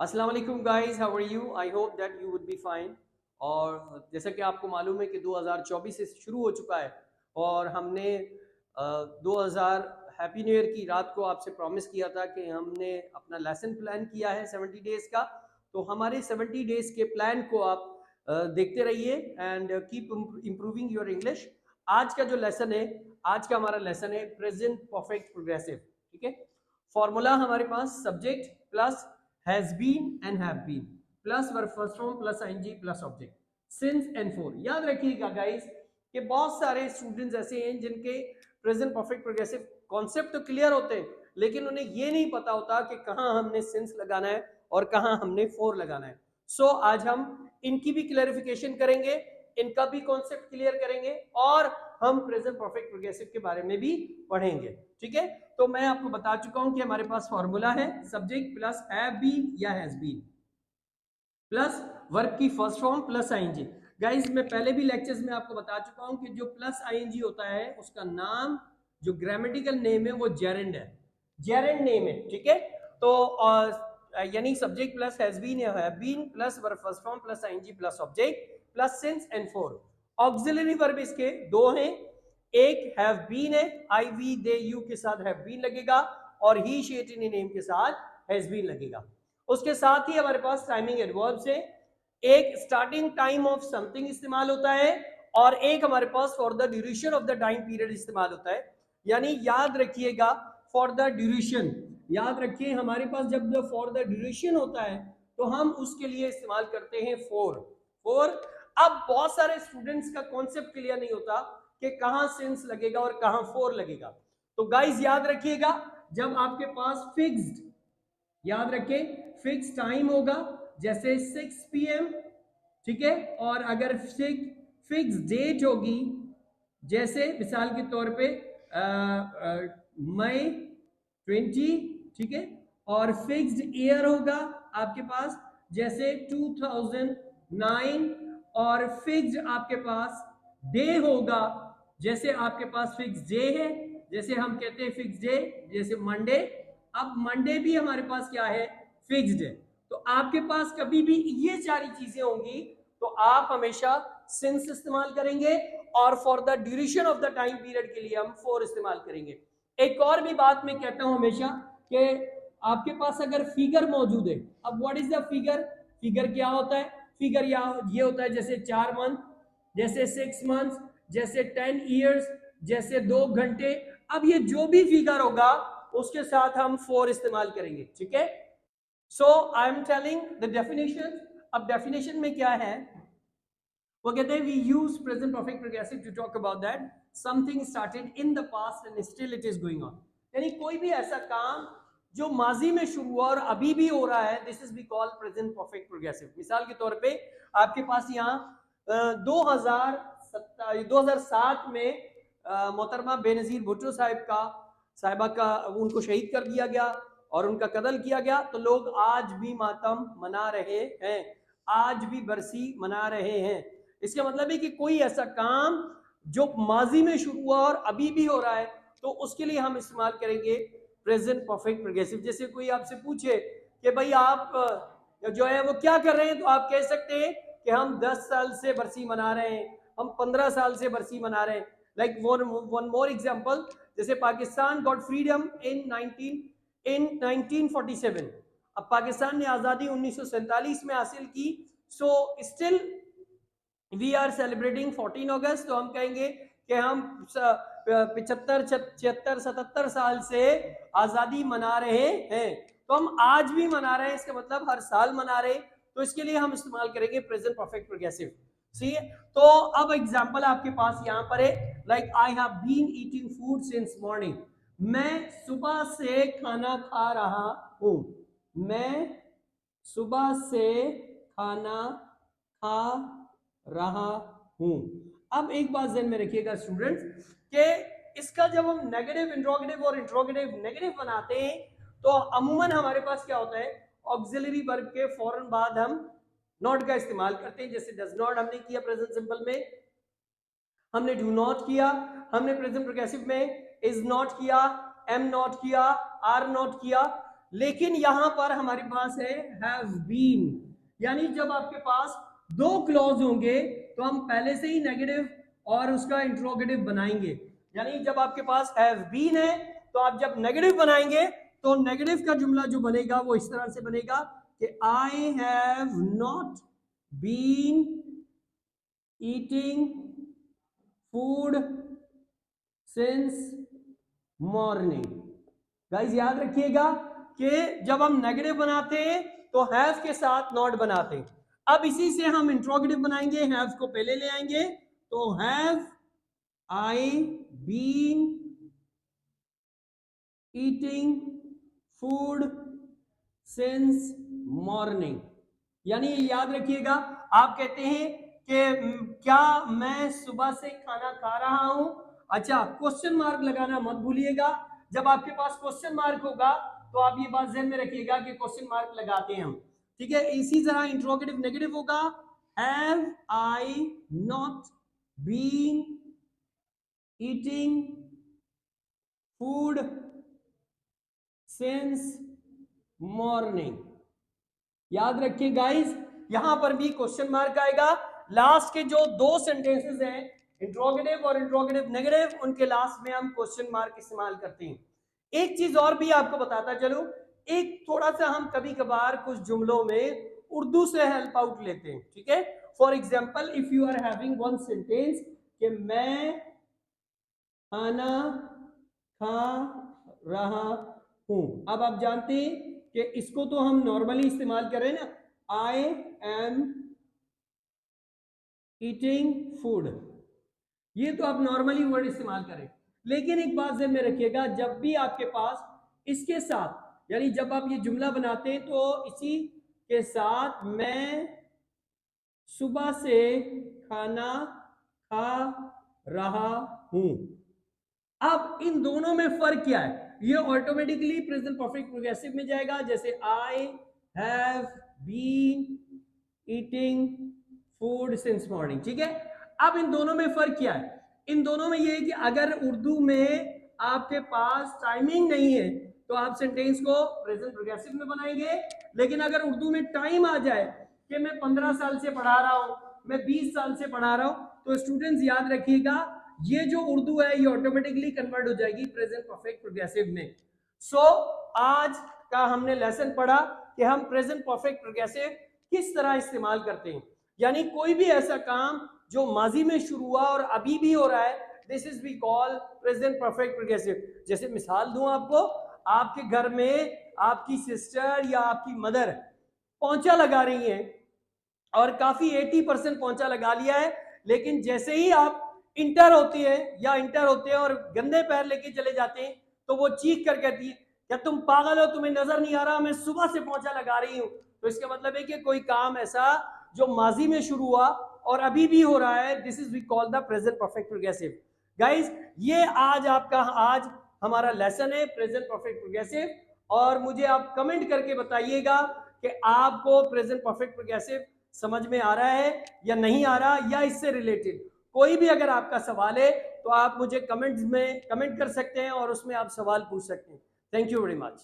अस्सलाम वालेकुम guys, how are you? I hope that you would be fine. और जैसा कि आपको मालूम है कि 2024 से शुरू हो चुका है और हमने 2000 हैप्पी न्यू ईयर की रात को आपसे प्रॉमिस किया था कि हमने अपना लेसन प्लान किया है 70 डेज का। तो हमारे 70 डेज के प्लान को आप देखते रहिए and keep improving your English. आज का जो लेसन है, आज का हमारा लेसन है प्रेजेंट परफेक्ट प्रोग्रेसिव। ठीक है, फॉर्मूला हमारे पास subject plus has been and have been plus verb first form plus ing plus object since and for। याद रखिएगा गाइस कि बहुत सारे स्टूडेंट्स ऐसे हैं जिनके प्रेजेंट परफेक्ट प्रोग्रेसिव कॉन्सेप्ट तो क्लियर होते हैं, लेकिन उन्हें ये नहीं पता होता कि कहां हमने since लगाना है और कहां हमने for लगाना है। सो आज हम इनकी भी क्लैरिफिकेशन करेंगे, इनका भी कॉन्सेप्ट क्लियर करेंगे और हम प्रेजेंट परफेक्ट प्रोग्रेसिव के बारे में भी पढ़ेंगे। ठीक है, तो मैं आपको बता चुका हूं कि हमारे पास फॉर्मूला है सब्जेक्ट प्लस हैव बीन या हैज बीन प्लस वर्ब की first form plus ING. Guys मैं पहले भी लेक्चर्स में आपको बता चुका हूं कि जो प्लस आईएनजी होता है उसका नाम, जो ग्रामेटिकल नेम है वो जेरेंड है, जेरेंड नेम है। ठीक है, तो यानी सब्जेक्ट प्लस हैज बीन या have been plus verb first form plus ING plus object plus since and for. Auxiliary verb इसके दो हैं, एक हैव बीन है, आई वी दे यू के साथ हैव बीन लगेगा और ही शी इट इन नेम के साथ हैज बीन लगेगा। उसके साथ ही हमारे पास टाइमिंग एडवर्ब्स है, एक स्टार्टिंग टाइम ऑफ समथिंग इस्तेमाल होता है और एक हमारे पास for the duration of the time period इस्तेमाल होता है। यानी याद रखिएगा फॉर द ड्यूरेशन, याद रखिए हमारे पास जब फॉर द ड्यूरेशन होता है तो हम उसके लिए इस्तेमाल करते हैं फॉर। फॉर अब बहुत सारे स्टूडेंट्स का कॉन्सेप्ट क्लियर नहीं होता कि कहां सिंस लगेगा और कहां फॉर लगेगा। तो गाइस याद रखिएगा जब आपके पास फिक्स्ड, याद रखें फिक्स टाइम होगा जैसे 6 PM, ठीक है, और अगर फिक्स डेट होगी जैसे मिसाल के तौर पे मई 20, ठीक है, और फिक्स्ड ईयर होगा आपके पास जैसे 2009 और फिक्स्ड आपके पास डे होगा जैसे आपके पास फिक्स डे है, जैसे हम कहते हैं फिक्स डे जैसे मंडे। अब मंडे भी हमारे पास क्या है, फिक्स्ड है। तो आपके पास कभी भी ये सारी चीजें होंगी तो आप हमेशा सिंस इस्तेमाल करेंगे और for the duration of the time period के लिए हम फॉर इस्तेमाल करेंगे। एक और भी बात मैं कहता हूं हमेशा कि आपके पास अगर फिगर मौजूद है, अब what is the figure, figure क्या होता है, फिगर ये होता है जैसे 4 मंथ, जैसे 6 मंथ्स, जैसे 10 ईयर्स, जैसे 2 घंटे। अब ये जो भी फिगर होगा उसके साथ हम फॉर इस्तेमाल करेंगे। ठीक है, so I am telling the definition. अब डेफिनेशन में क्या है, वो कहते हैं we use present perfect progressive to talk about that something started in the past and still it is going on. यानी कोई भी ऐसा काम जो माजी में शुरू हुआ और अभी भी हो रहा है, this is we call present perfect progressive. मिसाल के तौर पे आपके पास यहाँ 2007 में मोहतरमा बेनजीर भुट्टो साहिबा का उनको शहीद कर दिया गया और उनका कत्ल किया गया। तो लोग आज भी मातम मना रहे हैं, आज भी बरसी मना रहे हैं। इसका मतलब है कि कोई ऐसा काम जो माजी में शुरू हुआ और अभी भी हो रहा है तो उसके लिए हम इस्तेमाल करेंगे प्रेजेंट परफेक्ट प्रोग्रेसिव। जैसे कोई आपसे पूछे कि भाई आप जो है वो क्या कर रहे हैं, तो आप कह सकते हैं कि हम 10 साल से बरसी मना रहे हैं, हम 15 साल से बरसी मना रहे हैं। लाइक वन मोर एग्जांपल, जैसे पाकिस्तान गॉट फ्रीडम इन 1947। अब पाकिस्तान ने आज़ादी 1947 में हासिल की। So still we are celebrating 14 August. तो हम कहेंगे कि हम 75 76 77 साल से आज़ादी मना रहे हैं, तो हम आज भी मना रहे हैं, इसका मतलब हर साल मना रहे हैं। तो इसके लिए हम इस्तेमाल करेंगे प्रेजेंट परफेक्ट प्रोग्रेसिव। सी, तो अब एग्जांपल आपके पास यहां पर है, like I have been eating food since morning. मैं सुबह से खाना खा रहा हूं, मैं सुबह से खाना खा रहा हूं। अब एक बात ध्यान में रखिएगा स्टूडेंट्स कि इसका जब हम नेगेटिव इंट्रोगेटिव और इंट्रोगेटिव नेगेटिव बनाते हैं तो अमूमन हमारे पास क्या होता है, ऑक्सिलरी वर्ब के फौरन बाद हम नॉट का इस्तेमाल करते हैं। जैसे डज नॉट हमने किया प्रेजेंट सिंपल में, हमने डू नॉट किया, हमने प्रेजेंट प्रोग्रेसिव में इज नॉट किया, एम नॉट किया, आर नॉट किया। लेकिन यहां पर हमारे पास है हैव बीन, यानी जब आपके पास दो क्लॉज होंगे तो हम पहले से ही नेगेटिव और उसका इंट्रोगेटिव बनाएंगे। यानी जब आपके पास हैव बीन है तो आप जब नेगेटिव बनाएंगे तो नेगेटिव का जुमला जो बनेगा वो इस तरह से बनेगा कि I have not been eating food since morning. Guys याद रखिएगा कि जब हम नेगेटिव बनाते हैं तो हैव के साथ नॉट बनाते हैं। अब इसी से हम इंट्रोगेटिव बनाएंगे, हैव को पहले ले आएंगे तो have I been eating food since morning. यानी याद रखिएगा, आप कहते हैं कि क्या मैं सुबह से खाना खा रहा हूं। अच्छा, क्वेश्चन मार्क लगाना मत भूलिएगा। जब आपके पास क्वेश्चन मार्क होगा तो आप ये बात ध्यान में रखिएगा कि क्वेश्चन मार्क लगाते हैं हम, ठीक है। इसी तरह इंट्रोगेटिव नेगेटिव होगा, have I not been eating food since morning. याद रखिए गाइस, यहां पर भी क्वेश्चन मार्क आएगा। लास्ट के जो दो सेंटेंसेस हैं, इंट्रोगेटिव और इंट्रोगेटिव नेगेटिव, उनके लास्ट में हम क्वेश्चन मार्क इस्तेमाल करते हैं। एक चीज और भी आपको बताता चलो, एक थोड़ा सा हम कभी कभार कुछ जुमलों में उर्दू से हेल्प आउट लेते हैं, ठीक है। For example, if you are having one sentence कि मैं खाना खा रहा हूं। अब आप जानते हैं कि इसको तो हम नॉर्मली इस्तेमाल करें ना, आई एम ईटिंग फूड, ये तो आप नॉर्मली वर्ड इस्तेमाल करें। लेकिन एक बात ध्यान में रखिएगा, जब भी आपके पास इसके साथ, यानी जब आप ये जुमला बनाते हैं तो इसी के साथ मैं सुबह से खाना खा रहा हूं। अब इन दोनों में फर्क क्या है? ये ऑटोमेटिकली प्रेजेंट परफेक्ट प्रोग्रेसिव में जाएगा, जैसे I have been eating food since morning, ठीक है। अब इन दोनों में फर्क क्या है? इन दोनों में ये है कि अगर उर्दू में आपके पास टाइमिंग नहीं है तो आप सेंटेंस को प्रेजेंट प्रोग्रेसिव में बनाएंगे। लेकिन अगर उर्दू में टाइम आ जाए कि मैं 15 साल से पढ़ा रहा हूं, मैं 20 साल से पढ़ा रहा हूं, तो स्टूडेंट्स याद रखिएगा, ये जो उर्दू है ये ऑटोमेटिकली कन्वर्ट हो जाएगी प्रेजेंट परफेक्ट प्रोग्रेसिव में। सो आज का हमने लेसन पढ़ा कि हम प्रेजेंट परफेक्ट प्रोग्रेसिव किस तरह इस्तेमाल करते हैं। यानी कोई भी ऐसा काम जो माजी में शुरू हुआ और अभी भी हो रहा है, this is we call present perfect progressive. जैसे मिसाल दूं आपको, आपके घर में आपकी सिस्टर या आपकी मदर पोंछा लगा रही है और काफी 80% पोंछा लगा लिया है, लेकिन जैसे ही आप इंटर होती है या इंटर होते हैं और गंदे पैर लेके चले जाते हैं तो वो चीख कर कहती है, क्या तुम पागल हो, तुम्हें नजर नहीं आ रहा मैं सुबह से पोंछा लगा रही हूं। तो इसका मतलब है कि कोई काम ऐसा जो माजी में शुरू हुआ और अभी भी हो रहा है, this is we call the present perfect progressive. Guys, ये आज हमारा लेसन है प्रेजेंट परफेक्ट प्रोग्रेसिव। और मुझे आप कमेंट करके बताइएगा कि आपको प्रेजेंट परफेक्ट प्रोग्रेसिव समझ में आ रहा है या नहीं आ रहा, या इससे रिलेटेड कोई भी अगर आपका सवाल है तो आप मुझे कमेंट्स में कमेंट कर सकते हैं और उसमें आप सवाल पूछ सकते हैं। Thank you very much.